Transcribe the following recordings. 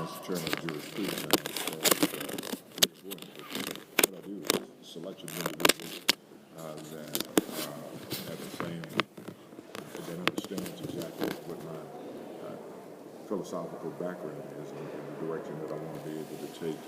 Mr. Chairman, jurisprudence, and what I do is selection of individuals that have the same, that understands exactly what my philosophical background is and the direction that I want to be able to take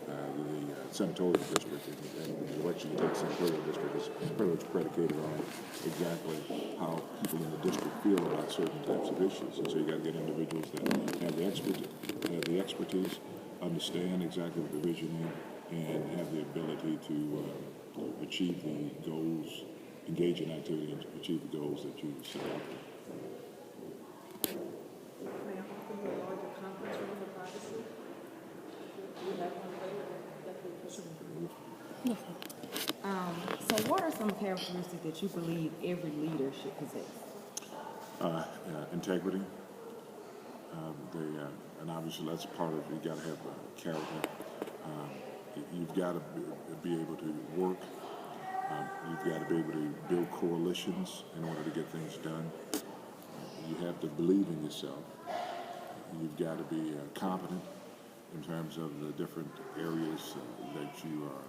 the senatorial district, and the direction you take the senatorial district is pretty much predicated on exactly how people in the district feel about certain types of issues. And so you got to get individuals that have the expertise, understand exactly what the vision is, and have the ability to achieve the goals, engage in activity, and achieve the goals that you set out for. May I offer you a larger conference room for privacy? Do you have one available? So what are some characteristics that you believe every leader should possess? Integrity. And obviously that's part of it. You got to have character. You've got to be able to work. You've got to be able to build coalitions in order to get things done. You have to believe in yourself. You've got to be competent in terms of the different areas that you are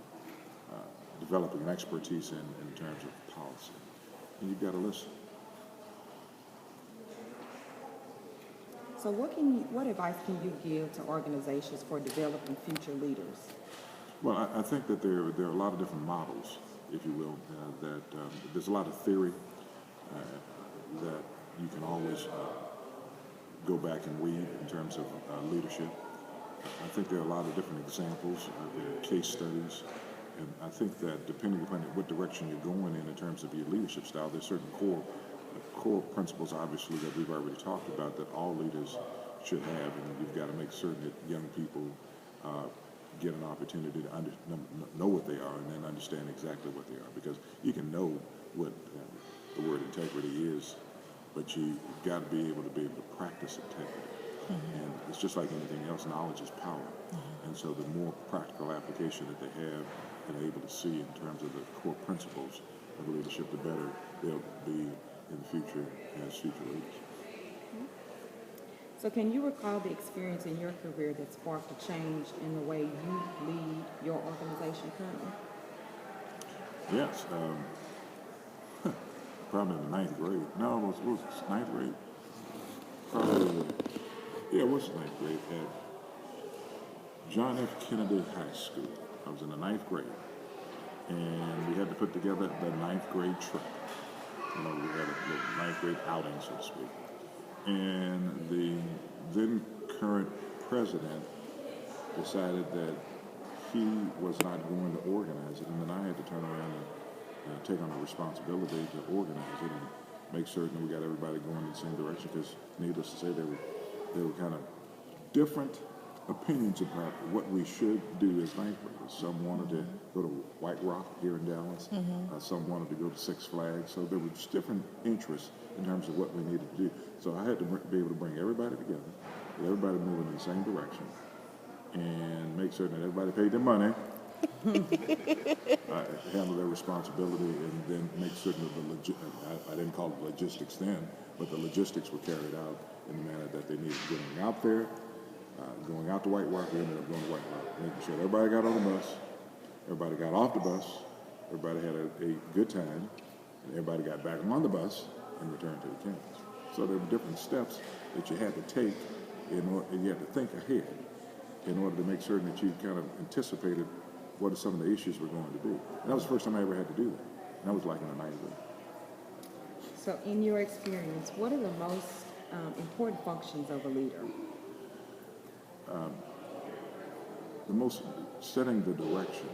developing an expertise in terms of policy. And you've got to listen. So what advice can you give to organizations for developing future leaders? Well, I think that there are a lot of different models, if you will, that there's a lot of theory that you can always go back and read in terms of leadership. I think there are a lot of different examples, case studies, and I think that depending upon what direction you're going in terms of your leadership style, there's certain core principles, obviously, that we've already talked about that all leaders should have, and you've got to make certain that young people get an opportunity to know what they are and then understand exactly what they are, because you can know what the word integrity is, but you've got to be able to practice integrity. Mm-hmm. And it's just like anything else, knowledge is power. Mm-hmm. And so the more practical application that they have and are able to see in terms of the core principles of leadership, the better they'll be in the future as future leaders. Mm-hmm. So can you recall the experience in your career that sparked a change in the way you lead your organization currently? Yes. Probably in the ninth grade. No, it was ninth grade. Probably, yeah, it was ninth grade at John F. Kennedy High School. I was in the ninth grade, and we had to put together the ninth grade trip. We had a ninth grade outing, so to speak. And the then current president decided that he was not going to organize it, and then I had to turn around and take on the responsibility to organize it and make certain we got everybody going in the same direction, because needless to say, there were kind of different opinions about what we should do as ninth graders. Some wanted to go to White Rock here in Dallas. Mm-hmm. Some wanted to go to Six Flags. So there were just different interests in terms of what we needed to do. So I had to be able to bring everybody together, get everybody moving in the same direction, and make certain that everybody paid their money, handle their responsibility, and then make certain that I didn't call it logistics then, but the logistics were carried out in the manner that they needed. Getting out there, going out to White Rock, we ended up going to White Rock, making sure everybody got on the bus, everybody got off the bus, everybody had a good time, and everybody got back on the bus and returned to the campus. So there were different steps that you had to take and you had to think ahead in order to make certain that you kind of anticipated what are some of the issues were going to be. And that was the first time I ever had to do that. And that was like in the ninth grade. So in your experience, what are the most important functions of a leader? The most setting the direction,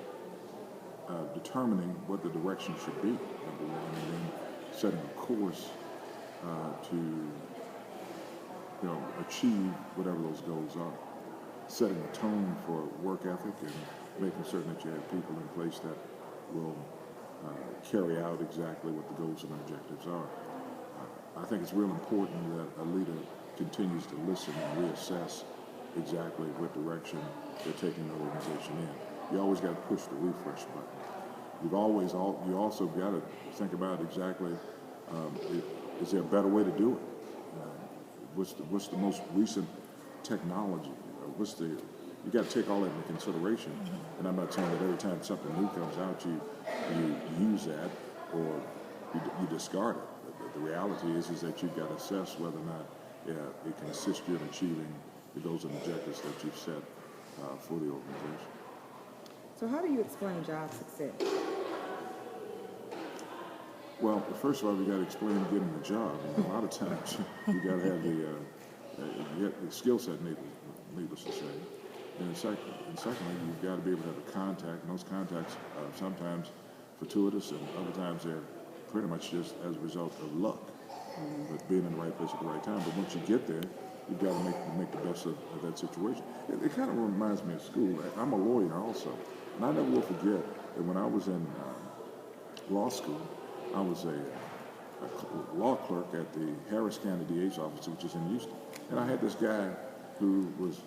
determining what the direction should be, number one, and then setting a course to achieve whatever those goals are. Setting a tone for work ethic and making certain that you have people in place that will carry out exactly what the goals and objectives are. I think it's real important that a leader continues to listen and reassess exactly what direction they're taking the organization in. You always got to push the refresh button. You also got to think about exactly, is there a better way to do it? What's the most recent technology? you got to take all that into consideration. And I'm not saying that every time something new comes out, you use that or you discard it. The reality is that you've got to assess whether or not it can assist you in achieving the goals and objectives that you've set for the organization. So how do you explain job success? Well, first of all, you got to explain getting the job. And a lot of times, you got to have the skill set, needless to say. And secondly, you've got to be able to have a contact. And those contacts are sometimes fortuitous, and other times they're pretty much just as a result of luck, but being in the right place at the right time. But once you get there, you've got to make the best of that situation. It kind of reminds me of school. I'm a lawyer also, and I never will forget that when I was in law school, I was a law clerk at the Harris County DA's office, which is in Houston. And I had this guy who was,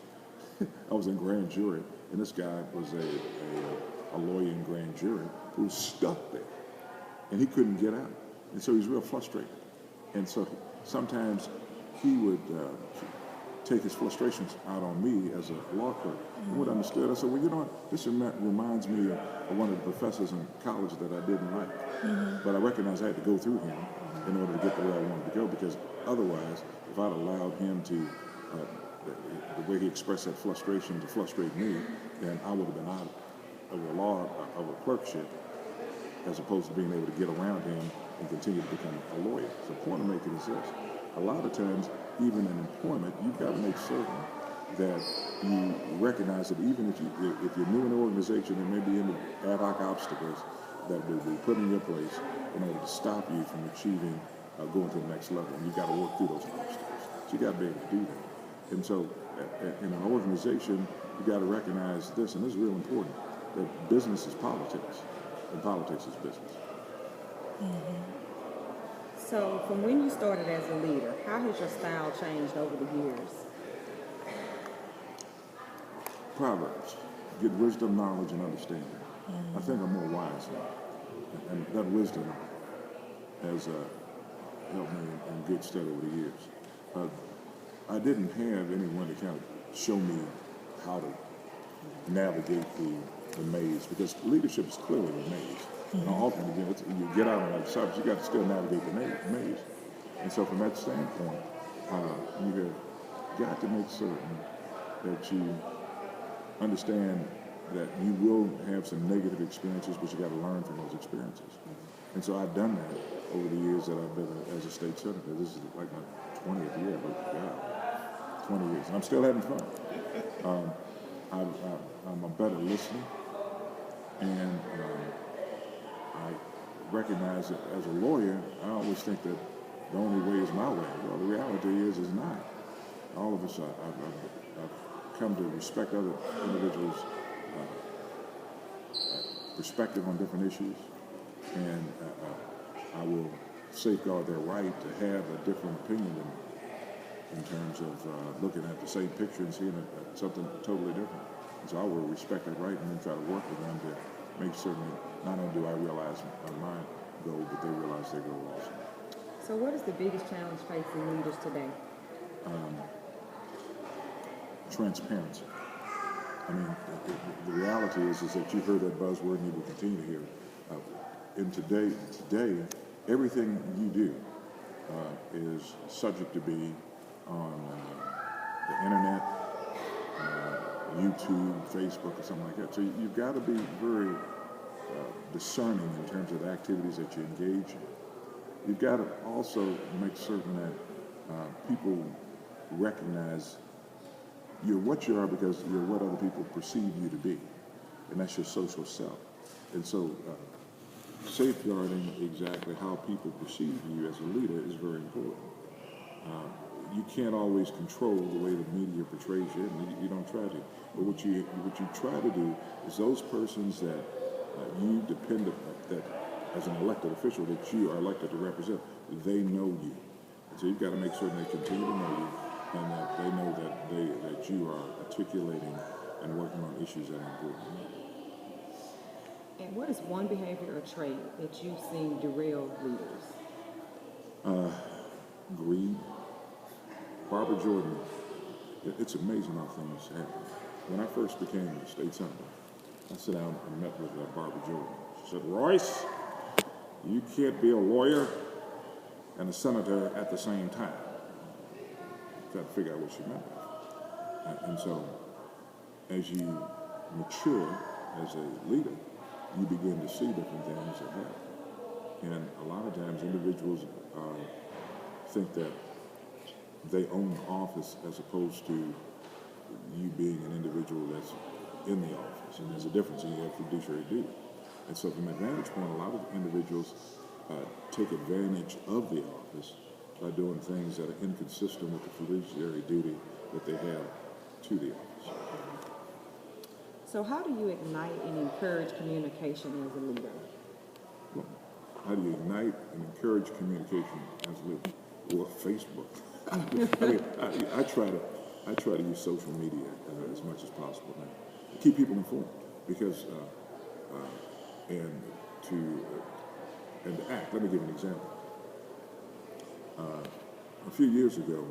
I was in grand jury, and this guy was a lawyer in grand jury who was stuck there, and he couldn't get out. And so he was real frustrated. And so sometimes he would take his frustrations out on me as a law clerk. And what I understood, I said, well, you know what, this reminds me of one of the professors in college that I didn't like. But I recognized I had to go through him in order to get to where I wanted to go, because otherwise, if I'd allowed him to, the way he expressed that frustration to frustrate me, then I would have been out of a clerkship, as opposed to being able to get around him and continue to become a lawyer. So the point I'm making is this. A lot of times, even in employment, you've got to make certain that you recognize that even if you're new in the organization, there may be any ad hoc obstacles that will be put in your place in order to stop you from achieving going to the next level. And you've got to work through those obstacles. So you've got to be able to do that. And so in an organization, you've got to recognize this, and this is real important, that business is politics, and politics is business. So from when you started as a leader, how has your style changed over the years? Proverbs. Get wisdom, knowledge, and understanding. I think I'm more wise now. And that wisdom has helped me in good stead over the years. I didn't have anyone to kind of show me how to navigate the maze, because leadership is clearly a maze. And ultimately, you get out on that surface, you got to still navigate the maze. And so from that standpoint, you have got to make certain that you understand that you will have some negative experiences, but you got to learn from those experiences. And so I've done that over the years that I've been as a state senator. This is like my 20th year, but God, 20 years. And I'm still having fun. I'm a better listener, and I recognize that as a lawyer, I always think that the only way is my way. Well, the reality is not. All of us, I've come to respect other individuals' perspective on different issues, and I will safeguard their right to have a different opinion in terms of looking at the same picture and seeing something totally different. And so I will respect their right and then try to work with them to make certain that not only do I realize my goal, but they realize their goal also. So what is the biggest challenge facing leaders today? Transparency. I mean, the reality is that you've heard that buzzword and you will continue to hear it. And today, everything you do is subject to be on the internet, YouTube, Facebook, or something like that. So you've got to be very discerning in terms of the activities that you engage in. You've got to also make certain that people recognize you're what you are because you're what other people perceive you to be, and that's your social self. And so safeguarding exactly how people perceive you as a leader is very important. You can't always control the way the media portrays you, and you don't try to. But what you try to do is those persons that you depend upon, that as an elected official that you are elected to represent, they know you. And so you've got to make certain they continue to know you, and that they know that you are articulating and working on issues that are important. And what is one behavior or trait that you've seen derail leaders? Greed. Barbara Jordan it's amazing how things happen. When I first became a state senator, I sat down and met with Barbara Jordan. She said, Royce, you can't be a lawyer and a senator at the same time. I tried to figure out what she meant. And so, as you mature as a leader, you begin to see different things that happen. And a lot of times individuals think that they own the office as opposed to you being an individual that's in the office. And there's a difference in your fiduciary duty. And so from a vantage point, a lot of individuals take advantage of the office by doing things that are inconsistent with the fiduciary duty that they have to the office. So how do you ignite and encourage communication as a leader? Well, how do you ignite and encourage communication as a leader? Well, Facebook. I mean, I try to use social media as much as possible now to keep people informed, because and to act. Let me give you an example. A few years ago,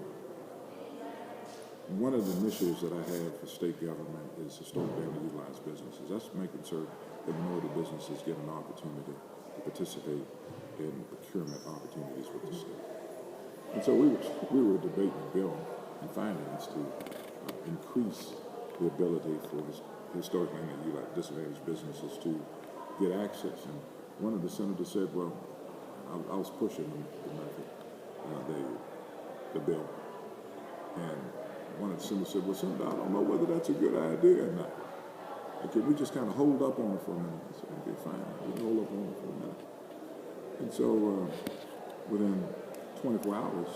one of the initiatives that I have for state government is historically underutilized businesses. That's making sure that minority businesses get an opportunity to participate in procurement opportunities with the state. And so we were debating a bill in finance to increase the ability for historically underutilized disadvantaged businesses to get access. And one of the senators said, well, I was pushing the method, the bill. And one of the senators said, well, Senator, I don't know whether that's a good idea or not. Can we just kind of hold up on it for a minute? I said, okay, fine. We can hold up on it for a minute. And so within 24 hours,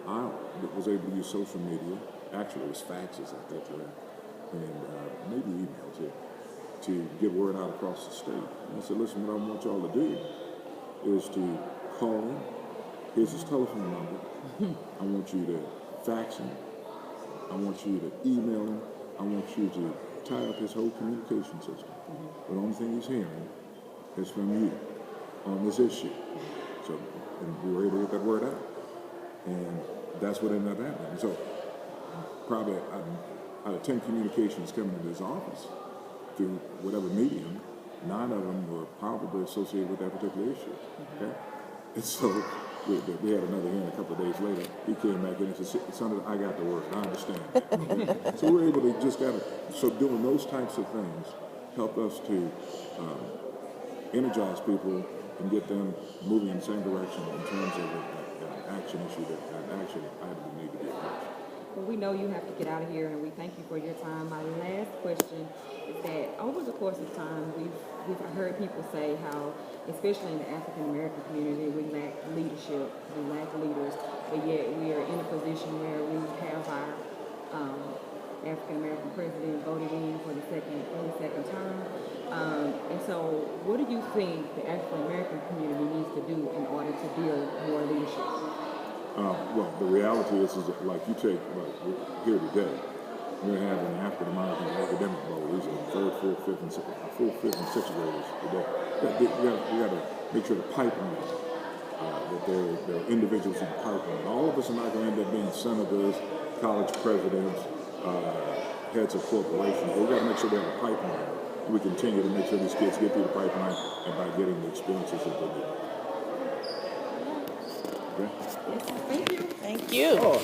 I was able to use social media. Actually, it was faxes at that time, and maybe email too, to get word out across the state. And I said, listen, what I want y'all to do is to call him. Here's his telephone number. I want you to fax him. I want you to email him. I want you to tie up his whole communication system. But the only thing he's hearing is from you on this issue. So, and we were able to get that word out. And that's what ended up happening. So probably out of 10 communications coming into his office through whatever medium, 9 of them were probably associated with that particular issue. Okay? And so we had another hearing a couple of days later. He came back in and said, Senator, I got the word. I understand. So we were able to just so doing those types of things helped us to energize people and get them moving in the same direction in terms of an action issue, an action item that need to be addressed. Well, we know you have to get out of here, and we thank you for your time. My last question is that over the course of time, we've heard people say how, especially in the African American community, we lack leadership, we lack leaders, but yet we are in a position where we have our African American president voted in for the second term. And so, what do you think the African American community needs to do in order to build more leadership? Well, the reality is that, like you take, here today, we're having African American academic bowl. These are third, fourth, fifth, and sixth graders today. We got to make sure the pipeline, that there are individuals in the pipeline. All of us are not going to end up being senators, college presidents, heads of corporations. We've got to make sure we have a pipeline. We continue to make sure these kids get through the pipeline and by getting the experiences that they need. Okay? Yes, thank you. Thank you.